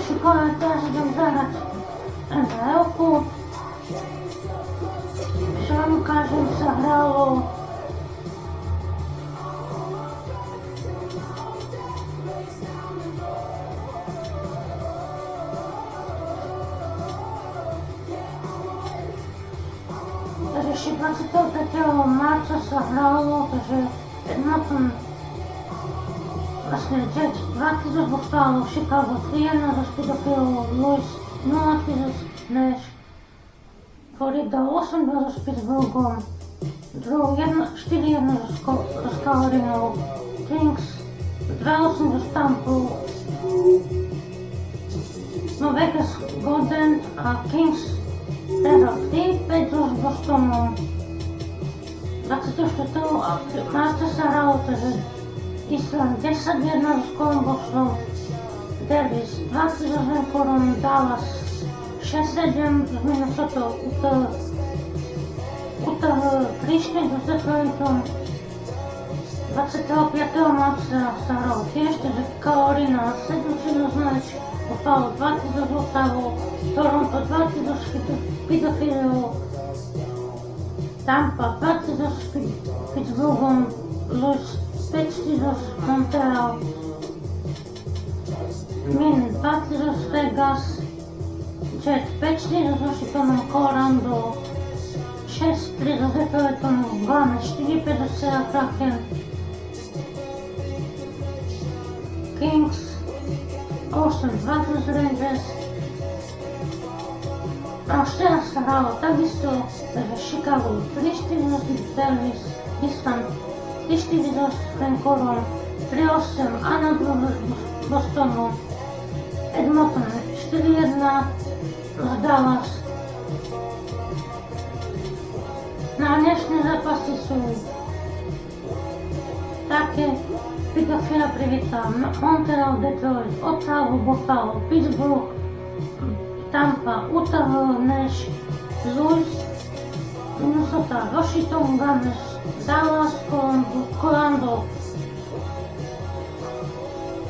Szukałem teraz, żebym zagrać NHL-ku. Bramkarzem zagrało takže 23. marca zagrało, takže Edmonton vlastne Jets 2-0 dostalo Chicago 3-1, zaspídofilo Louis 0-3 Nash, Florida 8-2 s Pittsburghom, Drew 4-1 s Carolinou, Kings 2-8 s Tampou, no Vegas Golden a Kings teda 3-5 s Bostonom. 24. marca sa hralo, takže Island 10-1 s Columbusom, Davis 20 s Vancouverom, Dallas 6-7 s Minnesota, Utah 3-4 s Detroitom. 25. marca sa hralo tiež, takže Carolina 7-6 s Nash, Buffalo 20 s Ottawou, Toronto 20 s Philadelphia, Tampa 20 s Pittsburghom, Louis 5-4 s Montreal, Min 20 s Vegas, Jet 5-4 s Washingtonom, Colorado 6-3 s Detroitom, Vane 4-5 s Kraken, Kings 8-20 s Rangers. A už teraz sa hralo takisto, takže Chicago 3-4 s Davis, Island 3-4 s Vancouverom, 3-8 Anadolu s Bostonom, Edmonton 4-1 s Dallas. No a dnešné zápasy sú také: Philadelphia privítá Montreal, Detroit, Ottawa, Buffalo, Pittsburgh, Tampa, Utah, Nash, Louis, Minnesota, Washington, Gunners, Dallas, Colorado,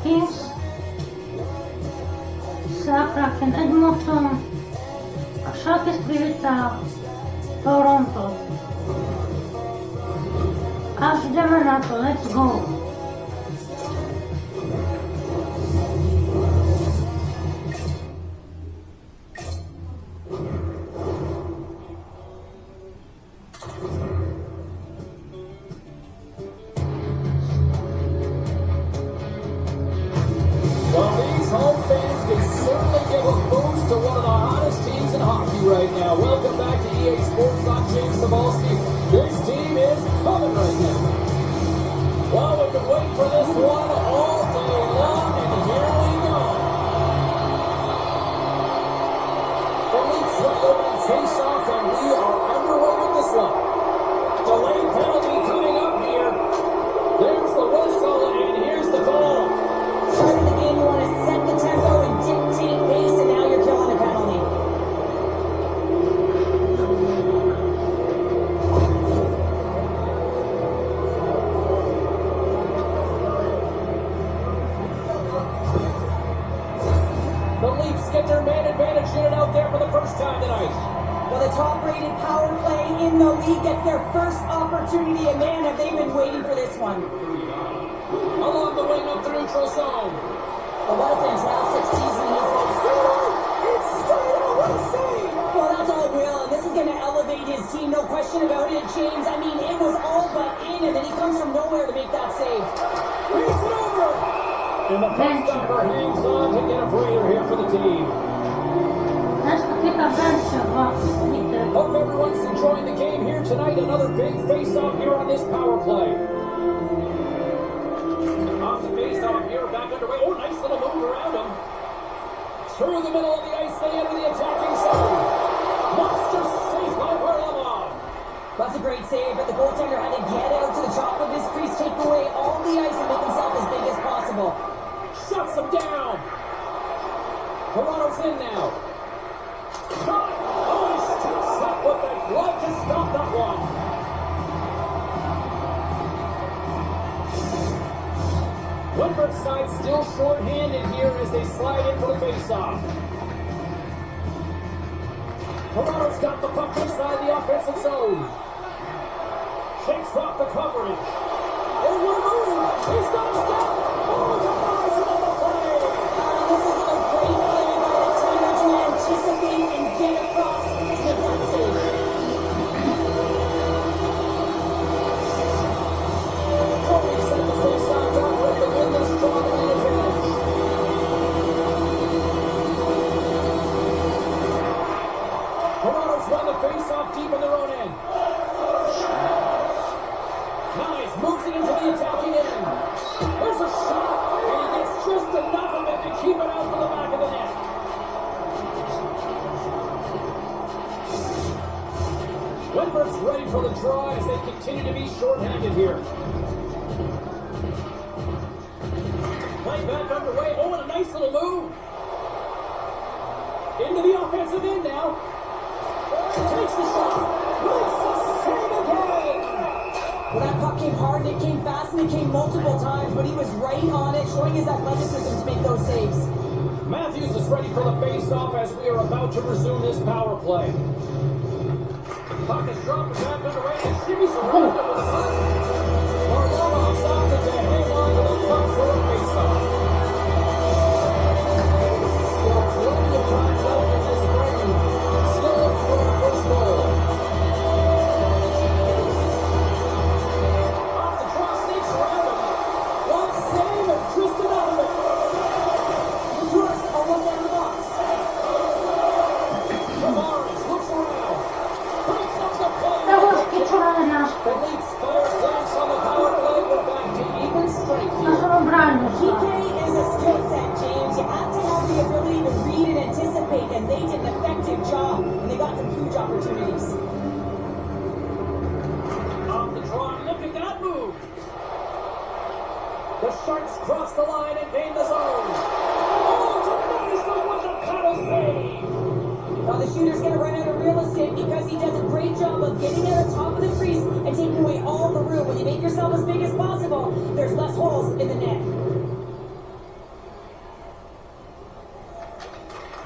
Kings, Kraken, Edmonton a Sharks privítá Toronto. Až ideme na to, let's go! Right now. Welcome back to EA Sports. I'm James Cebulski. This team is coming right now. Well, we've been waiting for this one all day long, and here we go. The Leafs with the opening face-off, and we are underway with this one. Delayed penalty coming up here. There's the whistle, and here's the goal. Start of the game, you want to set the tempo and dictate pace, and now you're killing the penalty. Get their man advantage unit out there for the first time tonight. Well, the top-rated power play in the league gets their first opportunity, and man, have they been waiting for this one. Along the wing up the neutral zone. Well, what a fantastic season he's had. It's straight out, what a save! Well, that's all Will, and this is going to elevate his team, no question about it, James. I mean, it was all but in, and then he comes from nowhere to make that save. Beats it over! And the puck stopper hangs on to get a breather here for the team. Hope everyone's enjoying the game here tonight. Another big face-off here on this power play. Off the face-off here, back underway. Oh, nice little move around him. Through the middle of the ice, they enter the attacking zone. Monster save by Varlamov. That's a great save, but the goaltender had to get out to the top of his crease, take away all the ice, and make himself as big as possible. Shuts him down. Toronto's in now. Shot. Oh, he steps up with the glove to stop that one. Woodward's side still short-handed here as they slide in for the face-off. Toronto's got the puck inside the offensive zone. Shakes off the coverage. Oh, what a move! He's got a stop! Oh, it's a rise on the play! This is a great play by the teamer to anticipate and get across to the front stage. Cody set the face-off up with the windless draw to the advantage. Toronto's won the face-off deep in their own end. Nice, moves it into the attacking end. There's a shot, and he gets just enough of it to keep it out to the back of the net. Woodward's ready for the draw as they continue to be short-handed here. Play back underway. Oh, and a nice little move. Into the offensive end now. Takes the shot. Makes the save again. Well, that puck came hard, and it came fast, and it came multiple times, but he was right on it, showing his athleticism to make those saves. Matthews is ready for the face-off as we are about to resume this power play. Puck is dropped back underway, and shimmies around it with a puck. Varlamov's opted to hang on to the puck for a face-off. Still plenty of time left in this frame. Still looking for the first goal. Off the draw, sneaks around him. One save and just enough of it. Tourist almost down the box. Tavares looks around. Breaks up the play. Troszkę czorane The naspód. Leafs fire glance on the power play. We're back to even strength Na here. zaobraniu PK są. is a skill set, James. You have to have the ability to read and anticipate, and they did an effective job, and they got some huge opportunities. Off the draw, look at that move. The Sharks cross the line and gain the zone. Oh, it's a nice one with the paddle save. Now the shooter's going to run out of real estate because he does a great job of getting out of top of the crease and taking away all the room. When you make yourself as big as possible, there's less holes in the net.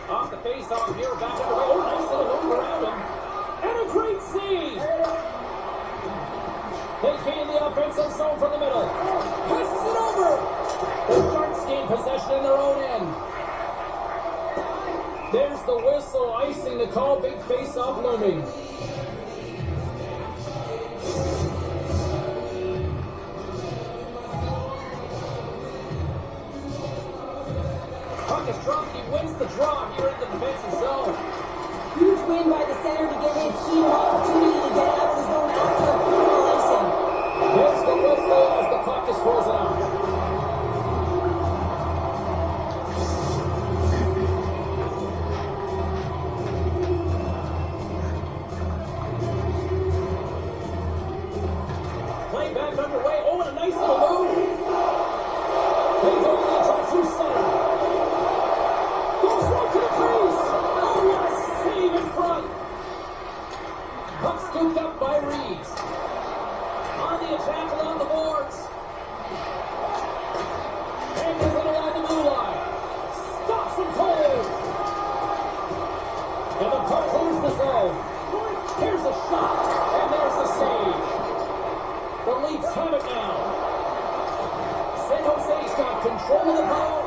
Off the face-off here, back underway. Oh, nice little move around him. And a great save. They gain the offensive zone from the middle. Passes it over. The Sharks gain possession in their own end. There's the whistle, icing the call. Big face-off looming. Puck is dropped. He wins the draw here in the defensive zone. Huge win by the center to give his team an opportunity to get out of the zone after a beautiful icing. There's the whistle as the puck is frozen out. Play back underway. Oh, and a nice little move. They go to the attack through center. Goes right to the crease. Oh, what a save in front. Puck scooped up by Reeves. On the attack along the boards. And there's it along the blue line. Stops him cold. And the puck clears the zone. Here's a shot. And there's the save. The Leafs have it now. San Jose's got control of the puck.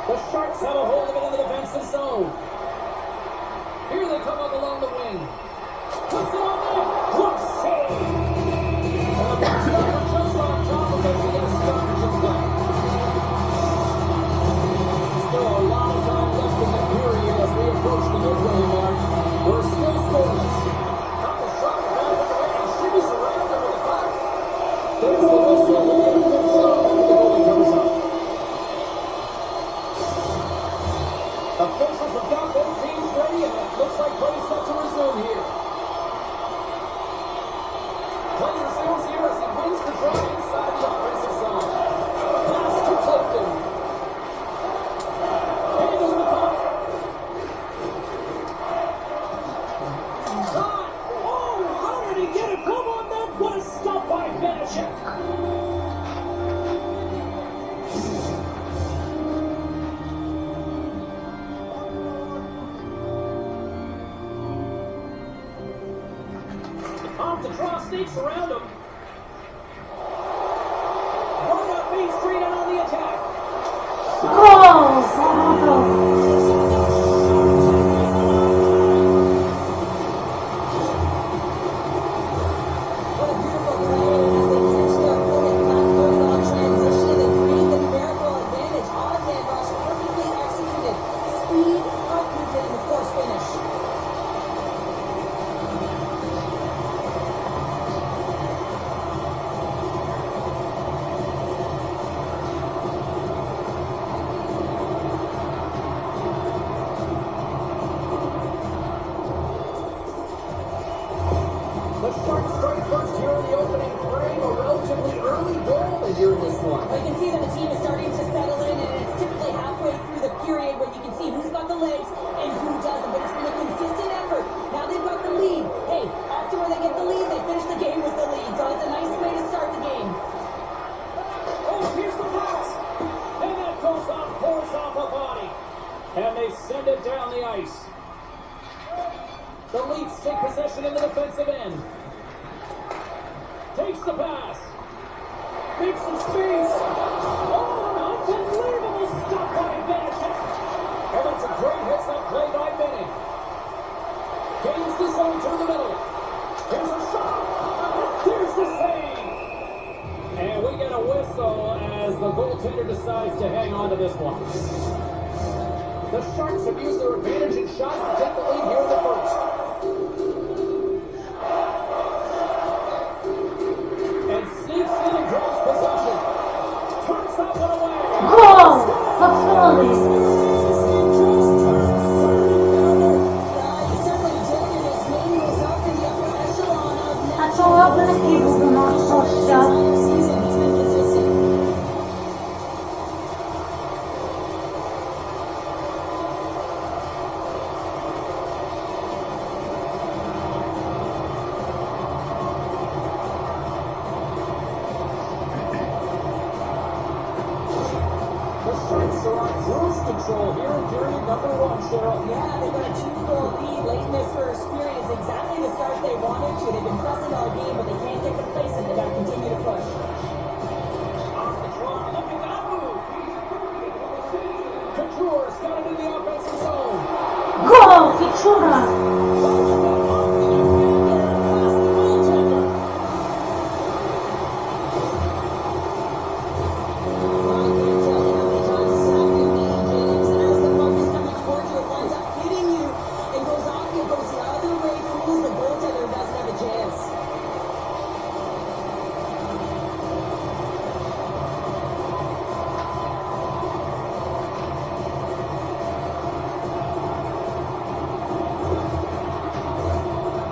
The Sharks have a hold of it in the defensive zone. Here they come up along the wing. Puts it on there. Good save. And the puck's number just on top of it to get a stoppage of play. Still a lot of time left in the period as we approach the midway mark. We're still scoreless. Puck is dropped back in the way and shimmies around him with the puck. There's the whistle. The game picks up and the goalie comes up. Officials have got both teams ready, and it looks like play's set to resume here. Play resumes here as he wins the draw inside the offensive zone. Pass to Clifton. Handles the puck. Shot. Oh, how did he get it? Come on, then. What a stop by Benishek. sneaks around him. Going up Main Street and on the attack. Goal! Sobotu! What a beautiful play as they catch their opponent flat-footed on transition and create the numerical advantage. Odd-man rush, perfectly executed. Speed, puck movement, and of course finish. The Sharks strike first here in the opening frame. A relatively early goal here in this one. Well, you can see that the team is starting to settle in, and it's typically halfway through the period when you can see who's got the legs and who doesn't. But it's been a consistent effort. Now they've got the lead. Hey, often when they get the lead, they finish the game with the lead. So it's a nice way to start the game. Oh, here's the pass. And that goes off, pours off a body. And they send it down the ice. The Leafs take possession in the defensive end. Takes the pass. Makes some space. Oh, an unbelievable stop by Benedict. Oh, that's a great heads-up play by Benning. Gains the zone through the middle. Here's a shot. And there's the save. And we get a whistle as the goaltender decides to hang on to this one. The Sharks have used their advantage in shots to take the lead here in the first. And sneaks in and grabs possession. Turns that one away. Goal! Patroli! You certainly did, and his name was up in the upper echelon of net. A co robię ekipu do Marcosia? Entire season, he's been consistent. The Sharks are on cruise control here in period number one, Cheryl. Yeah, they've got a 2-goal lead late in this first period. It's exactly the start they wanted to. They've been pressing all game, but they can't get complacent. They've got to continue to push. Off the draw, looking up. Couture's got it in the offensive zone. Goal! Piczura!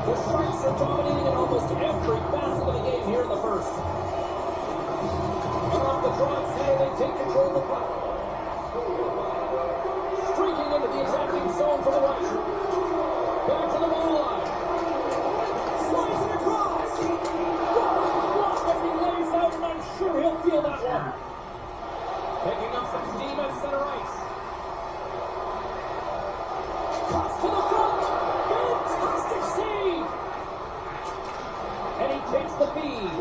The Sharks are dominating in almost every facet of the game here in the first. And off the draw center, they take control of the puck. Streaking into the attacking zone for the right. Back to the blue line. Slides it across. Blocked as he lays out, and I'm sure he'll feel that one. Picking up some steam at center ice. Cross to the front. Fantastic save. And he takes the feed.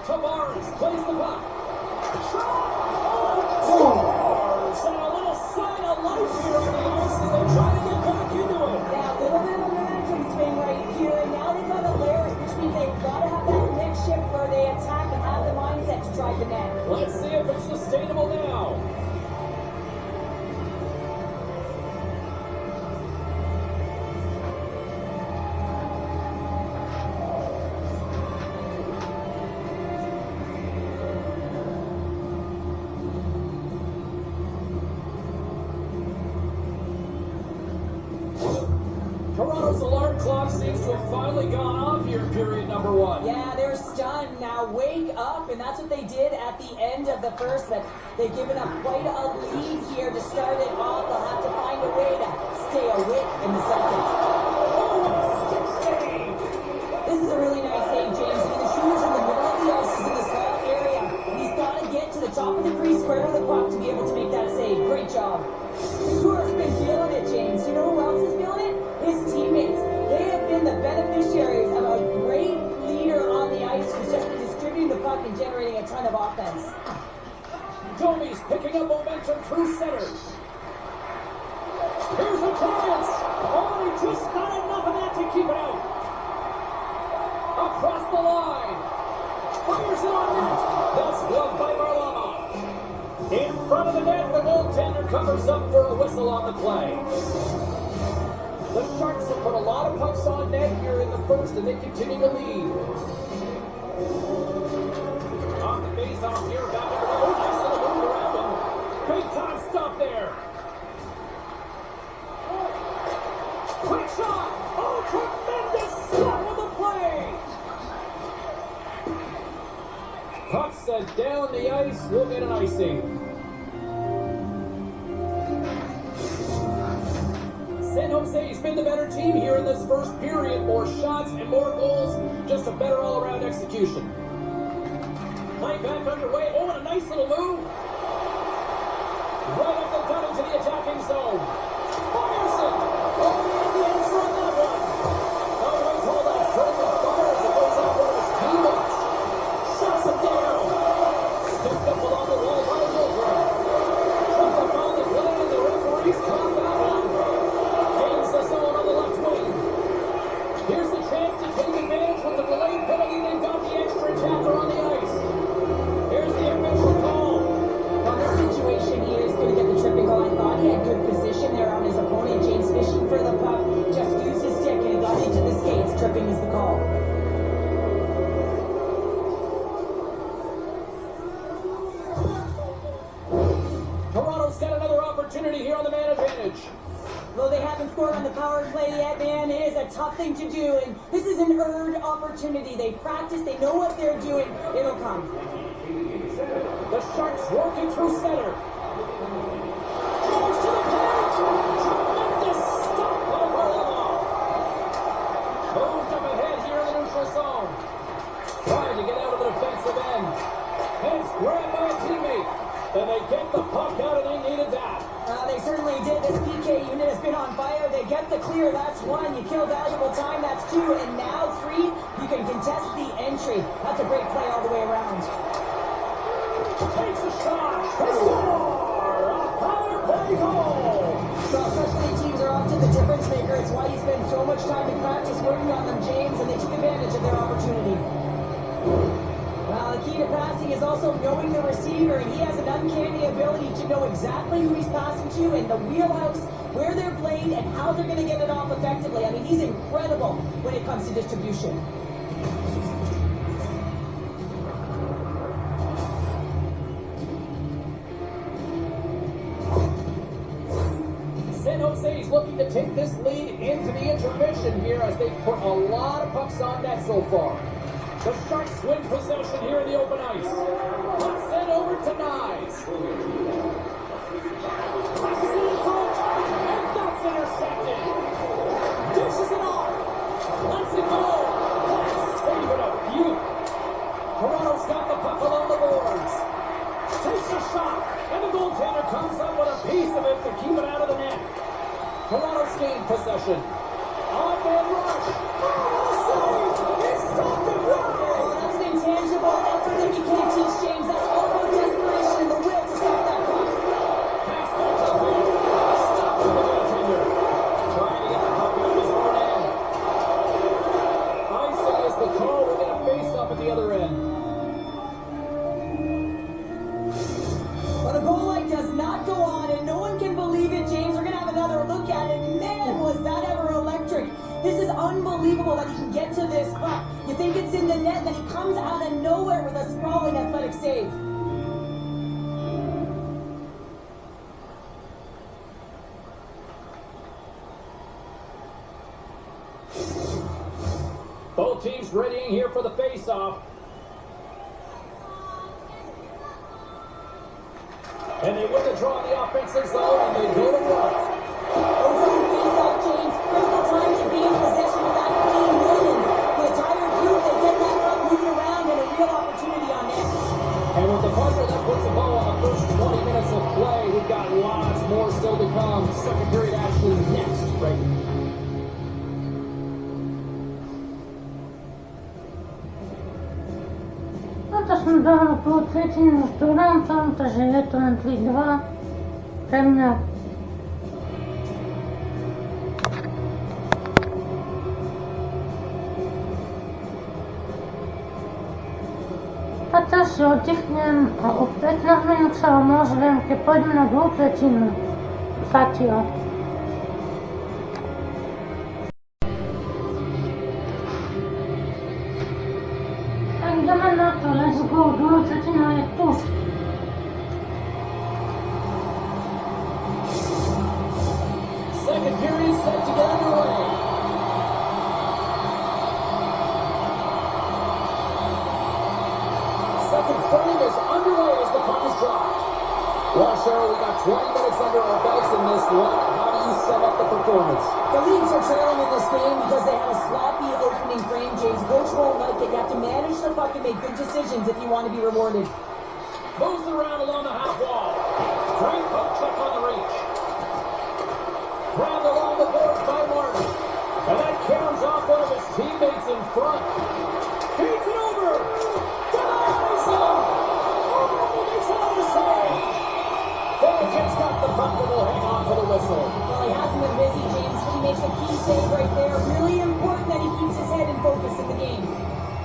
Tavares plays the puck. Shot! Oh, scores! And a little sign of life here on the ice as they try to get back into it. Yeah, a little bit of a momentum swing right here, and now they've got to layer it, which means they've got to have that next shift where they attack and have the mindset to drive the net. Let's see if it's sustainable now. Toronto's alarm clock seems to have finally gone off here in period number one. Yeah, they're stunned. Now wake up, and that's what they did at the end of the first, but they've given up quite a lead here to start it off. They'll have to find a way to stay awake in the second. Oh, what a stick save! This is a really nice save, James. I mean, the shooter's in the middle of the ice, he's in the small area, and he's got to get to the top of the crease, square with the puck to be able to make that save. Great job. Couture's been feeling it, James. You know who else is feeling it? His teammates. They have been the beneficiaries of a great Hayes picking up momentum through center. Here's a chance. Oh, he just got enough of that to keep it out. Across the line. Fires it on net. That's gloved by Varlamov. In front of the net, the goaltender covers up for a whistle on the play. The Sharks have put a lot of pucks on net here in the first, and they continue to lead. On the face-off here, back into the goal. Nice little move around him. Big time stop there. Quick shot. Oh, tremendous stop of the play. Puck set down the ice. We'll get an icing. San Jose's been the better team here in this first period. More shots and more goals. Just a better all-around execution. Play back underway. Oh, and a nice little move. Right up the gut into the attacking zone. Fires it. Oh, and the answer on that one. Oh, wait, hold on. Further fires. It goes out for his teammates. Shuts him down. Picked up along the wall by Wilbur. Tripped up on the play, and the referees caught that one. Gains the zone on the left wing. Here's the chance to take advantage with the delayed penalty. They've got the extra attacker on the ice. Here's the official call. Now, this situation here is going to get the tripping call. I thought he had good position there on his opponent. James fishing for the puck, just used his stick and he got into the skates. Tripping is the call. Toronto's got another opportunity here on the man advantage. Though they haven't scored on the power play yet, man, it is a tough thing to do. And this is an earned opportunity. They practice, they know what they're doing. It'll come. The Sharks working through center. Goes to the plate. Tremendous stop by Varlamov. Moved up ahead here in the neutral zone. Trying to get out of the defensive end. And it's grabbed by a teammate. And they get the puck out, and they needed that. They certainly did. This PK unit has been on fire. They get the clear. That's one. You kill valuable time. That's two. And now three. You can contest the entry. That's a great play all the way around. Takes a shot. They score! A power play goal! So especially teams are often the difference maker. It's why you spend so much time in practice working on them, James, and they took advantage of their opportunity. Well, the key to passing is also knowing the receiver, and he has an uncanny ability to know exactly who he's passing to and the wheelhouse, where they're playing, and how they're going to get it off effectively. I mean, he's incredible when it comes to distribution. San Jose's looking to take this lead into the intermission here as they put a lot of pucks on net so far. The Sharks win possession here in the open ice. Puck sent over to Nyes. Passes it in front, and that's intercepted. Dishes it off. Lets it go. That's saving a beaut. Toronto's got the puck along the boards. Takes a shot, and the goaltender comes up with a piece of it to keep it out of the net. Toronto's gained possession. On-man rush. Oh, save! He stopped it right! Oh, that's an intangible effort that you can't teach, James. That's all about desperation and the will to stop that puck. Pass back to the wing. Stopped with the goaltender. Trying to get the puck out of his own end. Icing is the call. We're going to face up at the other end. But a goal light does not go on, and no one can believe it, James. We're going to have another look at it. Man, was that ever electric. This is unbelievable that he can get to this puck. You think it's in the net, then he comes out of nowhere with a sprawling athletic save. Both teams readying here for the face-off. And they win the draw in the offensive zone, and they go to work. Over face-off, James. Critical time to be in possession of that clean win. And the entire group, they get that puck moving around and a real opportunity on net. And with the buzzer, that puts the ball on the first 20 minutes of play. We've got lots more still to come. Second period action next, right here. No to są som dohral tú tretinu s Durantom, takže je to len 3-2 pre mňa. A teraz si oddychnem a o 15 minút sa vám ozvem, keď pôjdem na druhú tretinu. Zatiaľ. Tak ideme na to, let's go, druhá tretina je tu. Second period set to get underway. Second frame is underway as the puck is dropped. Well, Cheryl, we got 20 minutes under our belts in this one. How do you sum up the performance? The Leafs are trailing in this game because they had a sloppy opening frame, James. Coach won't like it. You have to manage the puck and make good decisions if you want to be rewarded. Moves it around along the half wall. Great puck check on the reach. Grabbed along the boards by Martin. And that caroms off one of his teammates in front. Feeds it over. Denies him. Oh, he makes another save. Voracek's got the puck and will hang on for the whistle. Well, he hasn't been busy, James, but he makes a key save right there. Really important that he keeps his head in focus in the game.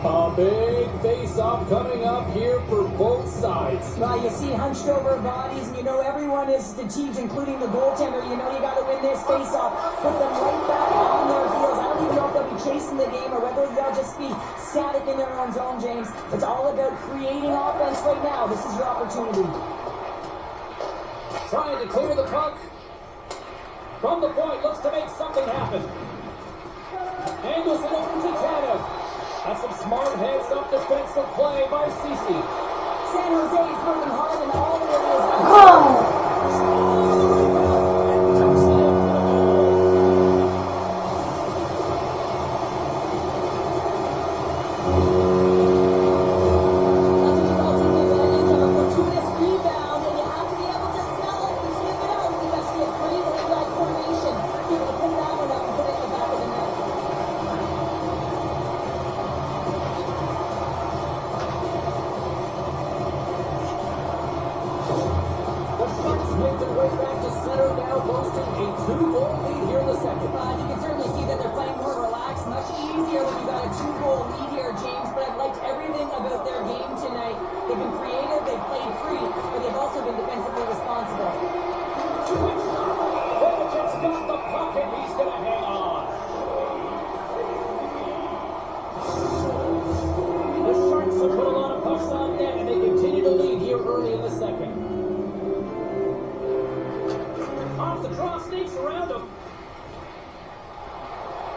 A big face-off coming up here for both sides. Well, you see hunched over bodies, and you know everyone is fatigued, including the goaltender. You know you got to win this face-off. Put them right back on their heels. I don't even know if they'll be chasing the game or whether they'll just be static in their own zone, James. It's all about creating offense right now. This is your opportunity. Trying to clear the puck. From the point, looks to make something happen. Angles it over to Tanev. That's some smart heads-up defensive play by Ceci. San Jose is working hard in all areas.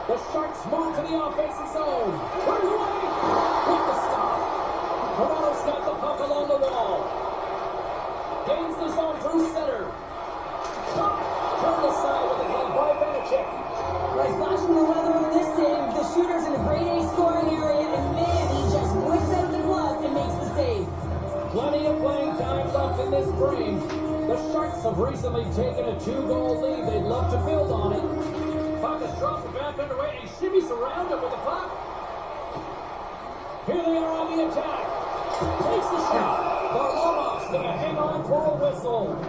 The Sharks move to the offensive zone. Right away. With the stop. Toronto's got the puck along the wall. Gains the zone through center. Turned aside with a glove by Vanacek. He's flashing the weather in this save. The shooter's in a grade A scoring area, and man, he just whips out the glove and makes the save. Plenty of playing time left in this frame. The Sharks have recently taken a 2-goal lead. They'd love to build on it. Puck is dropped back underway, and shimmies around it with the puck. Here they are on the attack. Takes the shot. Varlamov's going to hang on for a whistle.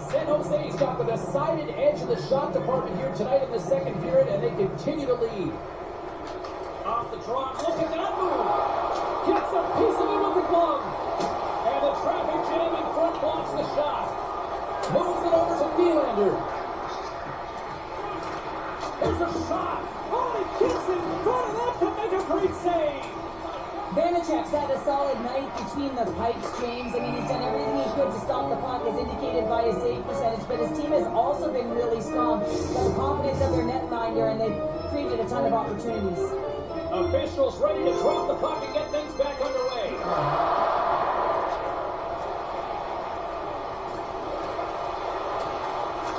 San Jose's got the decided edge of the shot department here tonight in the second period, and they continue to lead. Off the drop, look at that move. Gets a piece of it with the glove. And the traffic jam in front blocks the shot. Moves it over to Nylander. There's a shot. Oh, he gets in front of that to make a great save. Vanacek's had a solid night between the pipes, James. I mean, he's done everything he could to stop the puck, as indicated by his save percentage, but his team has also been really strong. Got the confidence of their netminder, and they've created a ton of opportunities. Officials ready to drop the puck and get things back underway.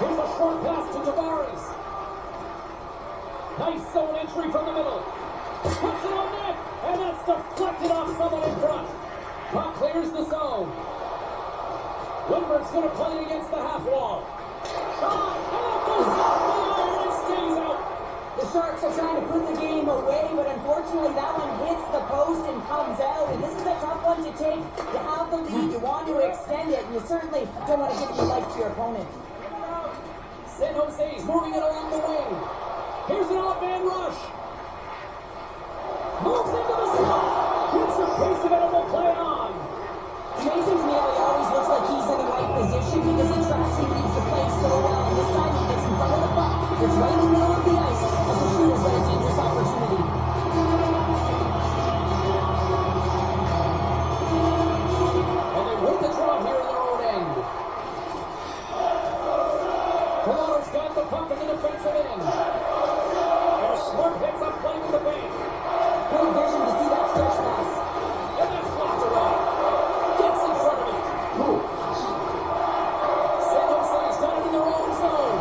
Here's a short pass to Tavares. Nice zone entry from the middle. Puts it on net, and that's deflected off someone in front. Puck clears the zone. Lindbergh's going to play it against the half wall. Shot, and it goes off the iron and stays out. The Sharks are trying to put the game away, but unfortunately that one hits the post and comes out. And this is a tough one to take. You have the lead, you want to extend it, and you certainly don't want to give any life to your opponent. San Jose's moving it along the wing. Here's an off-man rush. Moves into the slot. Gets a piece of it and will play on. Amazing to me how he always looks like he's in the right position because he tracks and reads the play so well. And this time he gets in front of the puck. It's right in the middle of the ice. And the shooter's got a dangerous opportunity. And they work the draw here in their own end. Toronto's got the puck in the defensive end. And Smart hits up play with the bank. Good vision to see that stretch pass. And that's blocked away. Gets in front of it. San Jose's got it in their own zone.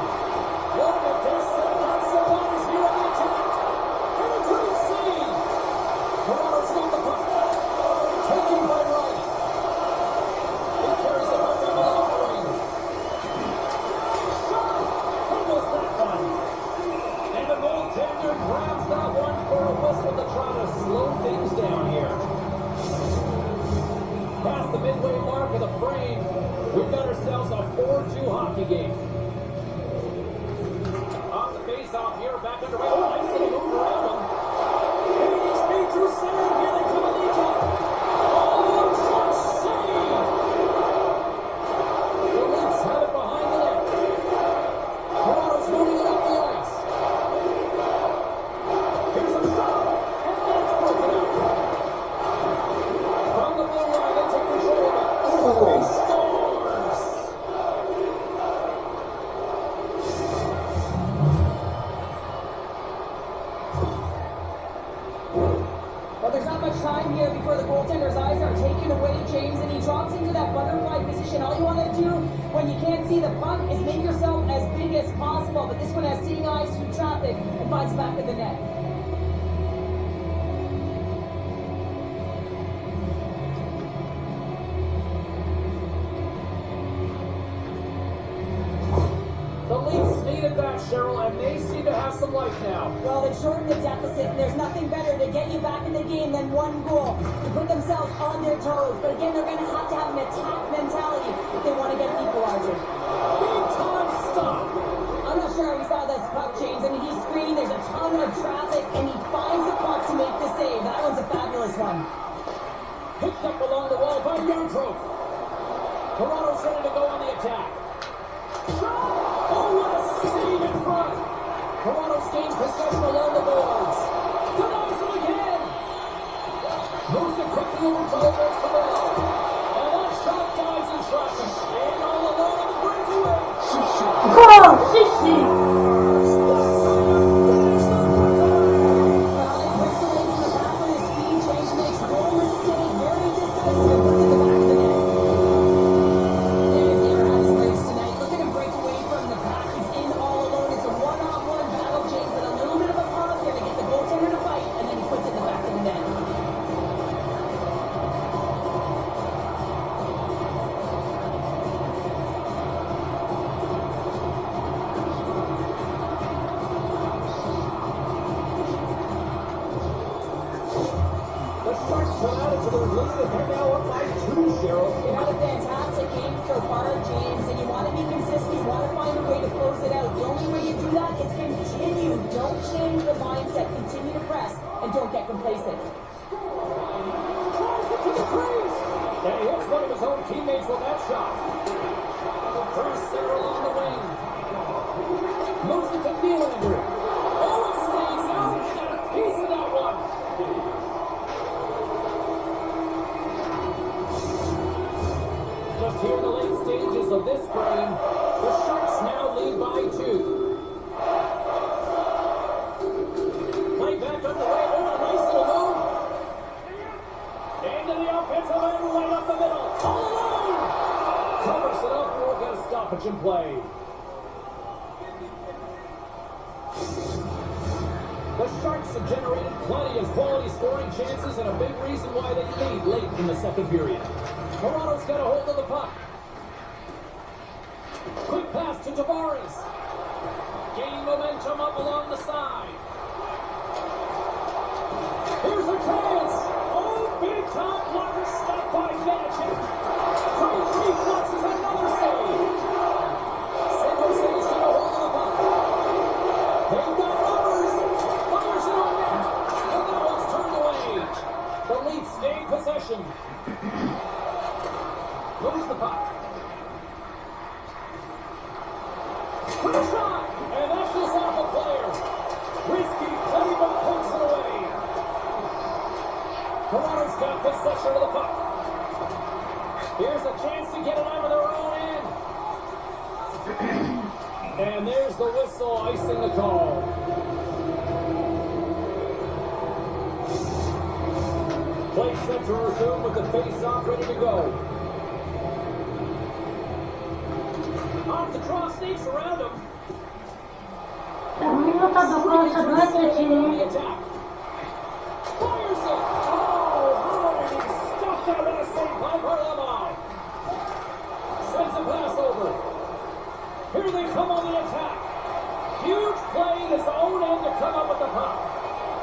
Look at this. They've got Sobotu here on the attack. And a great save. Toronto's got the puck. Taken by Wright. He carries the puck on the long wing. Shot. Handles that one. And the goaltender grabs that one for a whistle to try to slow things down here. Past the midway mark of the frame, we've got ourselves a 4-2 hockey game. Off the face-off here, back underway. Oh, nice little move around him. Hitting his speed through center, and here they come on the attack. Oh, shot save! The Leafs have it behind the net. Toronto's moving it up the ice. Here's a shot, and that's broken out. From the blue line, they take control of it. Oh, he scores! Well, there's not much time here before the goaltender's eyes are taken away, James, and he drops into that butterfly position. All you want to do when you can't see the puck is make yourself as big as possible, but this one has seeing eyes through traffic and finds back of the net. The Leafs needed that, Cheryl, and they seem to have some life now. Well, they've shortened the deficit, and there's nothing better to get you back in the game than one goal to put themselves on their toes. But again, they're going to have an attack mentality if they want to get equalizer. Big time stop. I'm not sure how he saw this puck, James. I mean, he's screening, there's a ton of traffic, and he finds the puck to make the save. That one's a fabulous one. Picked up along the wall by Yardrope. Toronto's ready to go on the attack. Shot! Oh, what a save in front! Toronto's gained possession along the boards. Denies him again! Moves it quickly over to Cabell. And that shot dies in traffic. And all alone on the breakaway. Goal! Sissi! Breaks away from the back with his speed, James makes no mistake, very decisive, puts it in the back of the net. There's the Airhouse Leafs tonight. Look at him break away from the back. He's in all alone. It's a one-on-one battle, James, with a little bit of a pause here to get the goaltender to fight, and then he puts it in the back of the net. The Sharks come out into the lead, and they're now up by 2, Cheryl. They had a fantastic game so far, James, and you want to be consistent. You want to find a way to close it out. The only way you do that is continue. Don't change the mindset. Continue to press, and don't get complacent. Tries it to the crease. And he hits one of his own teammates with that shot. Through center along the wing. Moves it to Nylander. Oh, it stays out. He got a piece of that one. Just here in the late stages of this frame, the Sharks now lead by 2. Play back underway. Oh, a nice little move. Into the offensive end, right up the middle. All alone. Covers it up. We'll get a stoppage in play. The Sharks have generated plenty of quality scoring chances and a big reason why they lead late in the second period. Toronto's got a hold of the puck. Quick pass to Tavares. Gaining momentum up along the side. Here's a chance. Oh, big time blocker stop by Vanacek. Great reflexes, another save. San Jose's got a hold of the puck. They've got numbers. Fires it on net. And that one's turned away. The Leafs gain possession. Lose the puck. For the shot. And that's just off a player. Risky play, but pokes it away. Toronto's got possession of the puck. Here's a chance to get it out of their own end. And there's the whistle icing the call. Play set to resume with the face-off ready to go. Off the cross, sneaks around him. Minuta do końca, 2 tretiny. Fires it. Oh, how did he stop that with a save by Varlamov? Sends a pass over. Here they come on the attack. Huge play in his own end to come up with the puck.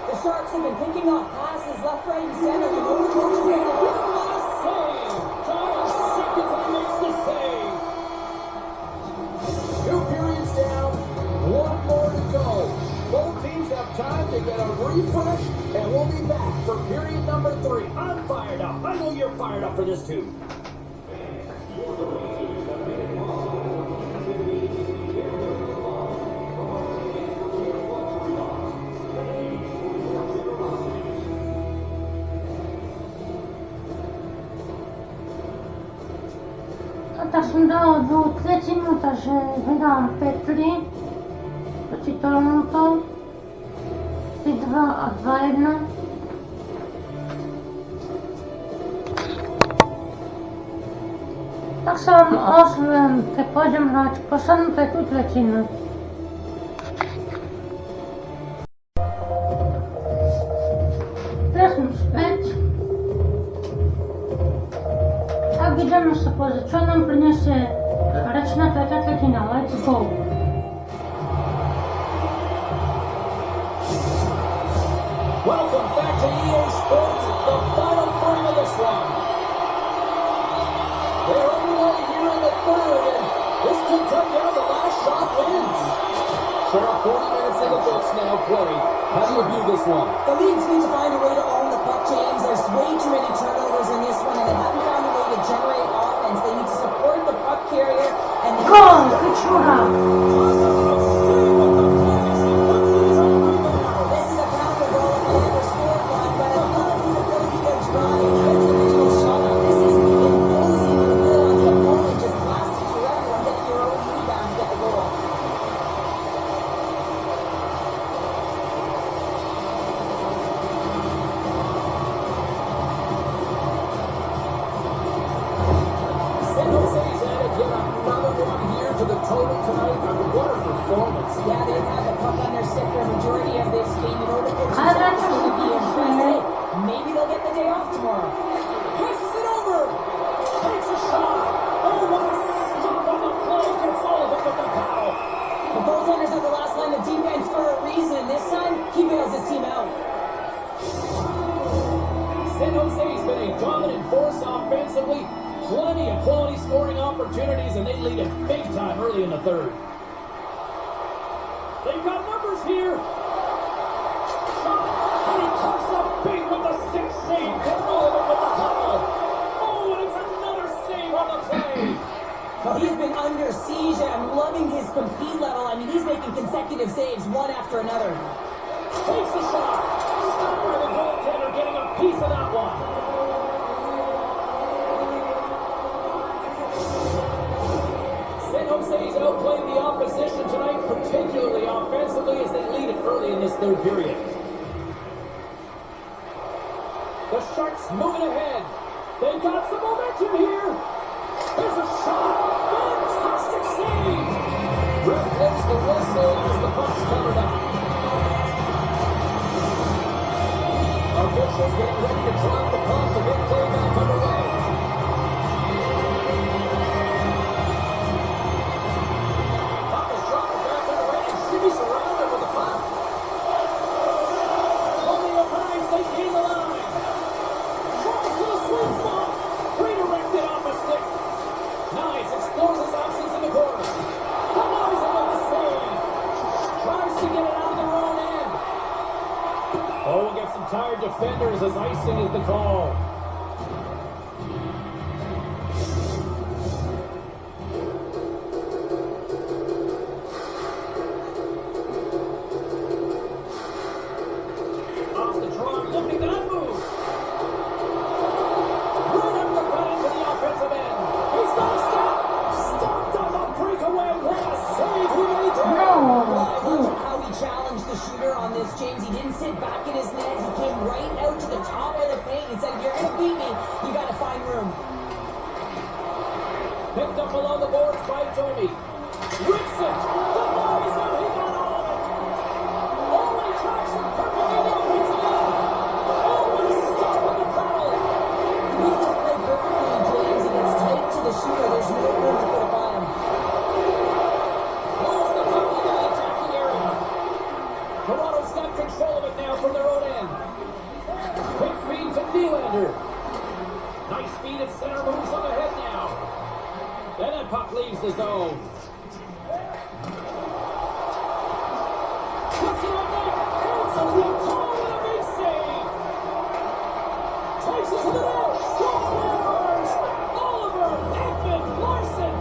The Sharks have been picking off passes left, right, and center. The goal coach is getting a little What a save! Giant seconds and he makes the save. 2 periods down, 1 more to go. Both teams have time to get a refresh, and we'll be back for period number 3. I'm fired up. I know you're fired up for this too. Tak som dala do 3 takže vyhrám 5-3 proti Toronto. 3-2 a 2-1. Tak sa vám oslujem, keď pôjdem hrať poslednú 5. tretinu. Teraz som späť. Tak ideme sa pozrieť, čo nám prinesie rečná 5. tretina. Let's go! Welcome back to EA Sports, the final frame of this one. They're underway here in the 3rd, and this could come down to last shot wins. Sheriff, 40 minutes in the books now played. How do you view this one? The Leafs need to find a way to own the puck, James. There's way too many turnovers in this one, and they haven't found a way to generate offense. They need to support the puck carrier and Gol! Wyczuła! This is a power goal if they ever scored one, but as well as he's a really good try and hits an initial shot. This is imposing the will on the opponent, just blasting through everyone, getting your own rebound to get the goal. San Jose's added yet another one here to the total tonight. What a performance. Yeah, they've had the puck on their stick for a majority of this game. You know the coach is I like going to be to impressive. Maybe they'll get the day off tomorrow. Passes it over. Takes a shot. Oh, what a stop on the play. Gets all of it with the foul. The goaltender's at the last line of defense for a reason. This time, he bails his team out. San Jose's been a dominant force offensively. Plenty of quality scoring opportunities, and they lead it big time early in the 3rd. They've got numbers here. Shot, and he comes up big with the stick save. Getting all of it with the foul. Oh, and it's another save on the play. Well, he's been under siege, and I'm loving his compete level. I mean, he's making consecutive saves, one after another. Takes the shot. Stopped by the goaltender, getting a piece of that one. San Jose's outplayed the opposition tonight, particularly offensively, as they lead it early in this 3rd period. The Sharks moving ahead. They've got some momentum here. There's a shot. Fantastic save. Ref blows the whistle as the puck's covered up. Officials getting ready to drop the puck to get play back underway. Puck is dropping back underway and shimmies around it with the puck. Holding up high, St. defenders as icing is the call. Off the draw, look at that move. Right up the butt into the offensive end. He's got a stop. Stopped on the breakaway. What a save he made there. No! How he challenged the shooter on this, James. He didn't sit back in his net. He came right out to the top of the paint and said, if you're going to beat me, you got to find room. Picked up along the boards by Domi. Rips it. Denies him. He got all of it. Only tracks him perfectly in the offensive end. Oh, what a stop on the foul. He needs to play perfectly, James. He gets tight to the shooter. There's no room to put it by him. Moves the puck into the attacking area. Toronto's got control of it now from their own end. Quick feed to Nylander. Nice feed at center. Moves on ahead now. Then that puck leaves the zone. Puts it on net. Answers the call with a big save. Takes it to the net. Scores! Oliver Ekman Larson.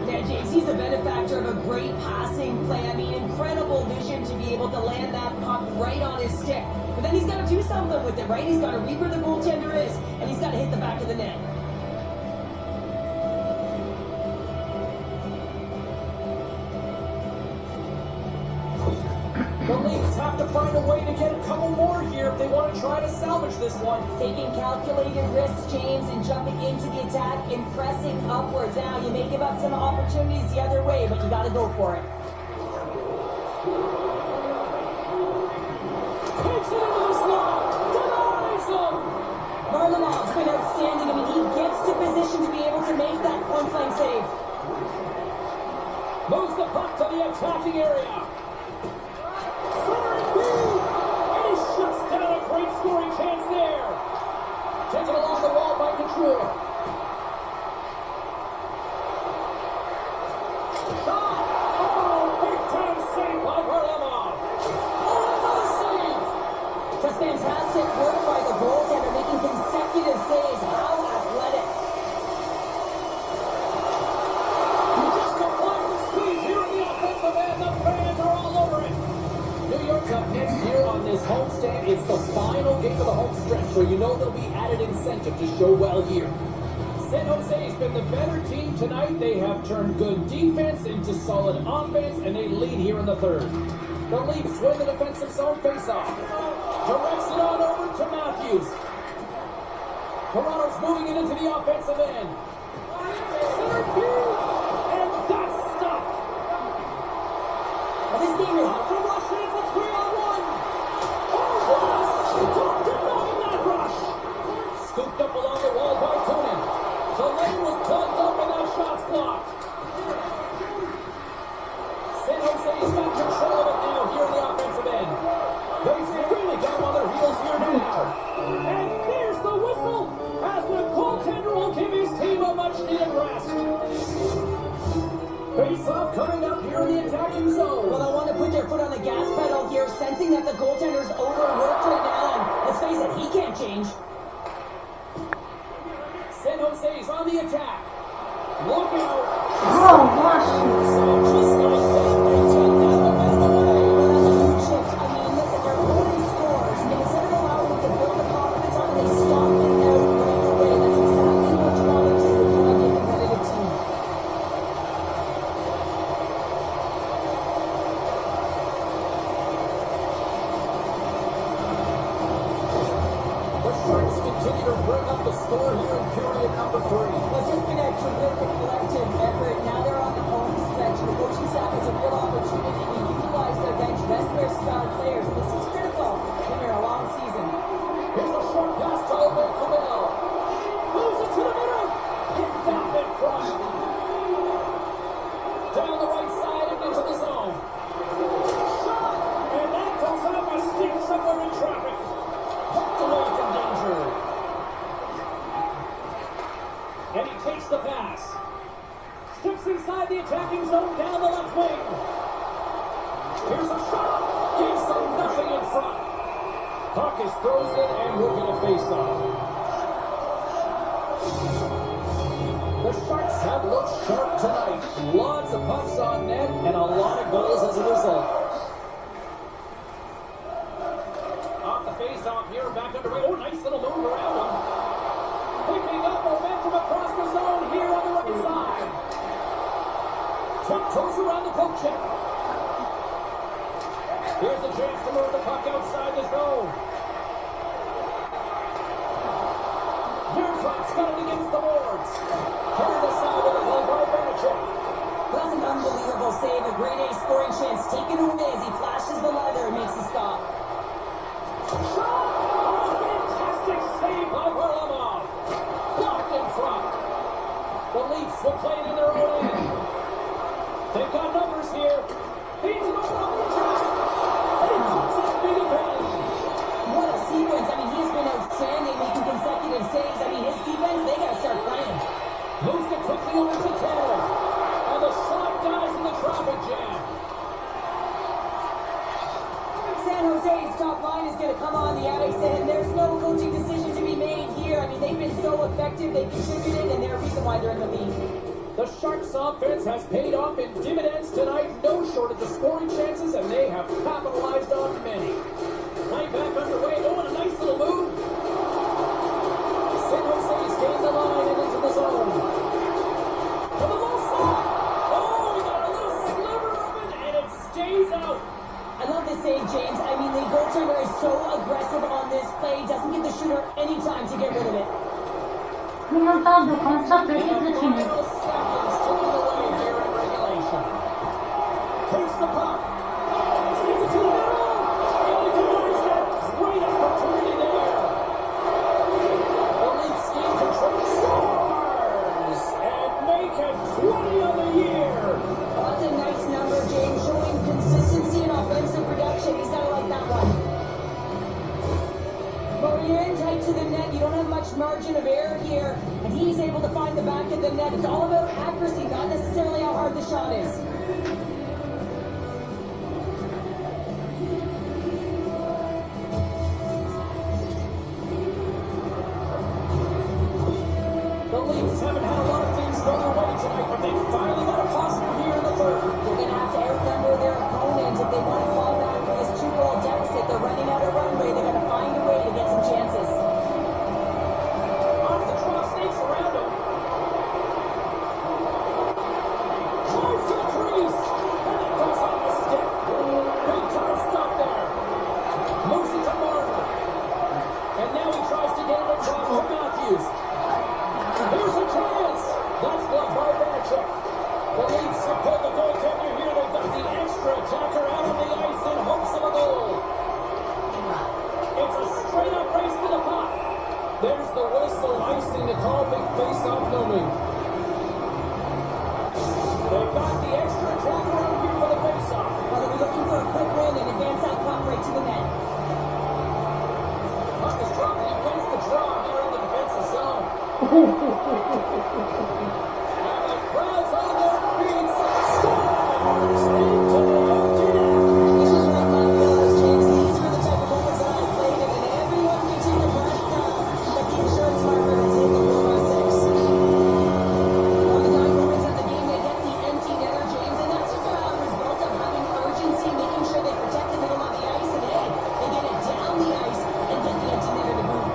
Yeah, James, he's a benefactor of a great passing play. I mean, incredible vision to be able to land that puck right on his stick. But then he's got to do something with it, right? He's got to read where the goaltender is, and he's got to hit the back of the net. The Leafs have to find a way to get a couple more here if they want to try to salvage this one. Taking calculated risks, James, and jumping into the attack and pressing upwards. Now, you may give up some opportunities the other way, but you got to go for it. Takes it into the slot. Denies him. Varlamov's been outstanding. I mean, he gets to position to be able to make that one-flank save. Moves the puck to the attacking area. Center field. And he shuts down a great scoring chance there. Taken along the wall by Couture. Shot. Oh, big time save by Varlamov. Oh, another save. Just fantastic work by the goaltender, making consecutive saves. How athletic. He just applied the squeeze here in the offensive end. The fans are all over it. New York's up next year on this homestand. It's the final game of the home stretch, so you know there'll be added incentive to show well here. San Jose's been the better team tonight. They have turned good defense into solid offense, and they lead here in the third. The Leafs win the defensive zone faceoff. Directs it on over to Matthews. Toronto's moving it into the offensive end. Center field, and that's stopped. Well, this game is From rush, it's a 3-on-1. Oh, yes! Don't deny that rush. Scooped up along the wall by Kunin. The lane was plugged up and that shot's blocked. San Jose's got control of it now here in the offensive end. They've really got them on their heels here now. And there's the whistle as the goaltender will give his team a much-needed rest. Face-off coming up here in the attacking zone. Well, I want to put their foot on the gas pedal here, sensing that the goaltender's overworked right now, and let's face it, he can't change. San Jose's on the attack. Look out. Oh, właśnie. Just like that, they take that momentum away. Well, that's a huge shift. I mean, listen, their opponent scores, and instead of allowing it to build the confidence on it, they stop it out right away. That's exactly what you want to do if you want to be a competitive team. The Sharks continue to bring up the score here in period number 3. Well, it's just been a terrific collective effort. Now they're on the home stretch. The coaching staff has a real opportunity to utilize their bench, rest their star players. This is critical when you're a long season. Here's a short pass to Obey Cabell. Moves it to the middle. Picked up in front. Down the right side and into the zone. Shot. And that comes off a stick somewhere in traffic. Hooked away from danger. And he takes the pass. Steps inside. Puck is frozen and we'll get a face-off. The Sharks have looked sharp tonight. Lots of pucks on net and a lot of goals as a result. Off the face-off here, back underway. Oh, nice little move around him. Picking up momentum across the zone here on the right side. Tiptoes around the poke check. Here's a chance to move the puck outside the zone. Nearcross got it against the boards. Turned aside with a goal by Belichick. That's an unbelievable save. A grade A scoring chance taken away as he flashes the leather and makes the stop. Shot! Oh, fantastic save by Varlamov. Blocked in front. The Leafs will play it in their own end. They've got numbers here. Feeds it over on the attack. And he puts up big advantage. What a sequence. I mean, he's been outstanding, making consecutive saves. I mean, his defense, they got to start playing. Moves it quickly over to Taylor. And the shot dies in the traffic jam. San Jose's top line is going to come on the ice, and there's no coaching decision to be made here. I mean, they've been so effective, they've contributed, and they're the reason why they're in the league. The Sharks' offense has paid off in dividends tonight. No shortage of scoring chances, and they have capitalized on many. Right back underway. Oh, and a nice little move. San Jose's gained the line and into the zone. To the low side. Oh, he got a little sliver of it, and it stays out. I love this save, James. I mean, the goaltender is so aggressive on this play, doesn't give the shooter any time to get rid of it. Minuta do końca pierwszej And trzeciny. final seconds ticking away here in regulation. Takes the puck. Sends it to the middle. And he denies it. Great opportunity there. The Leafs gain control. Scores! And make it 20 on the year. Well, that's a nice number, James, showing consistency in offensive production. He's got to like that one. But when you're in tight to the net, you don't have much margin of error here, and he's able to find the back of the net. It's all about accuracy, not necessarily how hard the shot is. The Leafs haven't had a lot of things go their way tonight, but they finally got a positive here in the third. They're going to have to outnumber their opponent if they want to fall back from this 2-goal deficit. They're running out of runway. They're going to find a way to get some chances. Off the draw, snakes around him. Drives to the crease. And it goes off the stick. Big time stop there. Moves it to Martin. And now he tries to get it across to Matthews. Here's a chance. That's blocked by Belichick. The Leafs have put the goaltender here. They've got the extra attacker out on the ice in hopes of a goal. It's a straight-up race to the puck. There's the whistle, icing to call big face-off no move. They've got the extra attacker out here for the face-off. Well, they'll be looking for a quick win and advance that puck right to the net. Puck is dropped and he wins the draw here in the defensive zone. And the crowd's on their feet. Scores into the empty net. This is what I realized, James. These are the type of moments that I played in, and everyone can take a breath now. But the insurance market is in the 4-on-6. One of the time moments of the game, they get the empty netter, James, and that's just a result of having urgency, making sure they protect the middle of the ice, and hey, they get it down the ice and get the empty netter to move.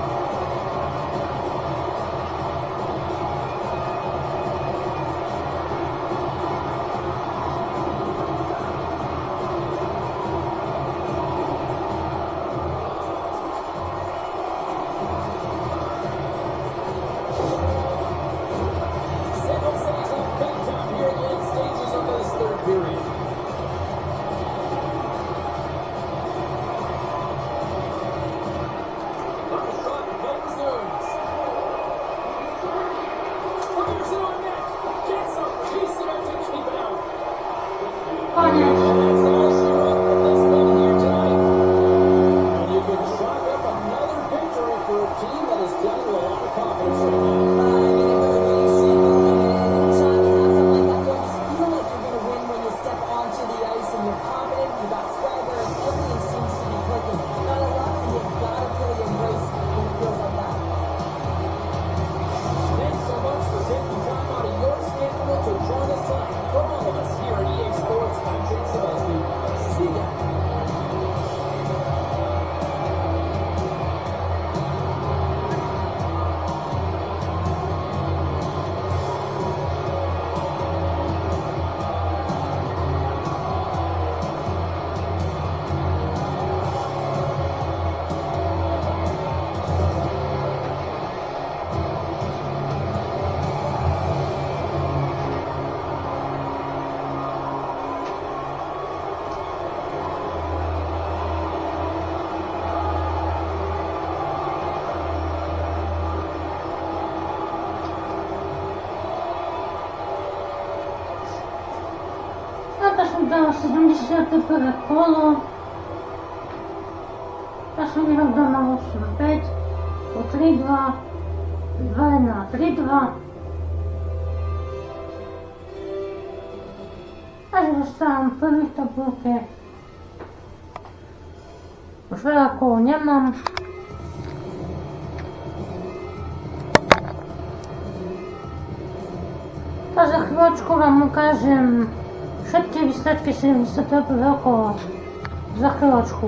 dalo 71. kolo. Ja som vyhral doma 8-5, po 3-2, 2-1, 3-2. Takže dostávam prvý v tabulke. Už veľa kol nemám. A za chvíľočku vám ukážem všetky výsledky 71. kola. Za chvíľočku.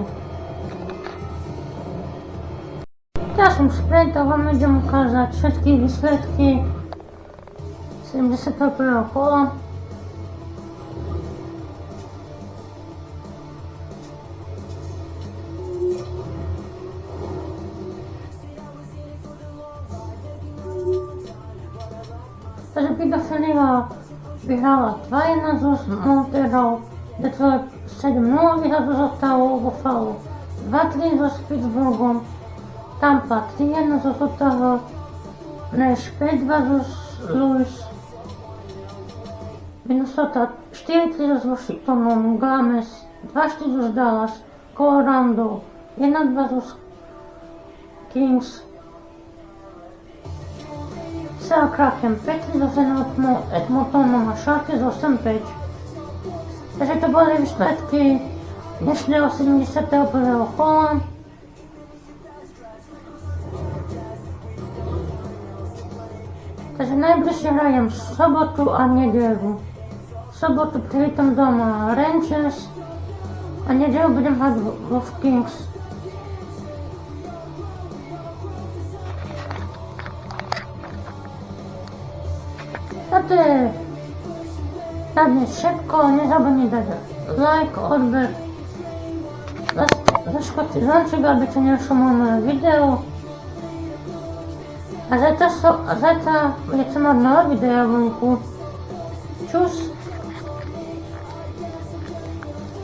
Ja som späť a vám idem ukázať všetky výsledky 71. kola. Takže Pidafeliva vyhrala 2-1 zo Monterou, Detroit 7-0 vyhrala zo Ottawou, Buffalo 2-3 so Pittsburghom, Tampa 3-1 zo Ottawa, Nash 5-2 zo Louis, Minnesota 4-3 z Washingtonom, Glames 2-4 zo Dallas, Colorado 1-2 zo Kings, Seattle Kraken 5-3 zo Edmontonom a Sharkies 8-5. Takže to boli výsledky dnešného 71. kola. Takže najbližšie hrajem sobotu a nedeľu. Sobotu privítam doma Rangers a nedeľu budem hrať vo Kings. A to je na dnes všetko, nezabudni dať like, odber, zaškotí zvonček, aby ti nešlo moje video. A zajtra budete mať nové video vonku. Čus!